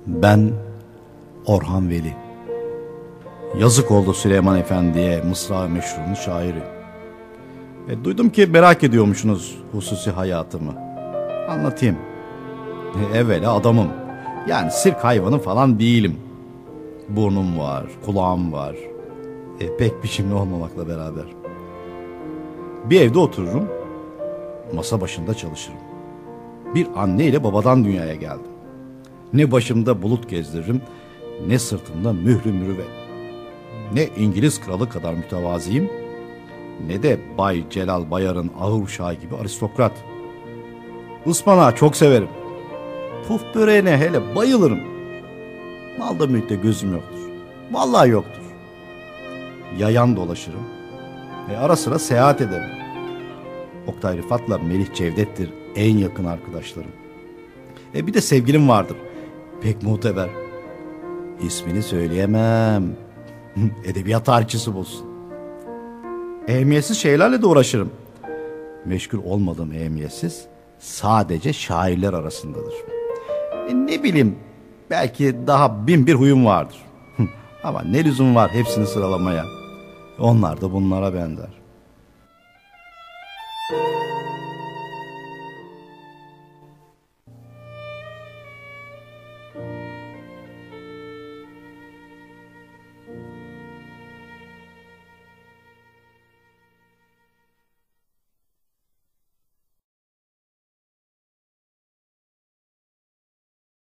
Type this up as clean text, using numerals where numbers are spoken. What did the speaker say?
Ben Orhan Veli. Yazık oldu Süleyman Efendi'ye, Mısra meşrunun şairi. Duydum ki merak ediyormuşsunuz hususi hayatımı. Anlatayım. Evvela adamım. Yani sirk hayvanı falan değilim. Burnum var, kulağım var. Pek biçimli olmamakla beraber. Bir evde otururum, masa başında çalışırım. Bir anne ile babadan dünyaya geldim. Ne başımda bulut gezdiririm, ne sırtımda mührü mürüvvet. Ne İngiliz kralı kadar mütevazıyım, ne de Bay Celal Bayar'ın ağır uşağı gibi aristokrat. Ispanağı çok severim. Puf böreğine hele bayılırım. Malda mülkte gözüm yoktur. Vallahi yoktur. Yayan dolaşırım. Ara sıra seyahat ederim. Oktay Rıfat'la Melih Cevdet'tir en yakın arkadaşlarım. Bir de sevgilim vardır. Pek muteber. İsmini söyleyemem. Edebiyat tarihçisi bulsun. Ehemmiyetsiz şeylerle de uğraşırım. Meşgul olmadığım ehemmiyetsiz sadece şairler arasındadır. Ne bileyim, belki daha bin bir huyum vardır. Ama ne lüzum var hepsini sıralamaya. Onlar da bunlara benzer.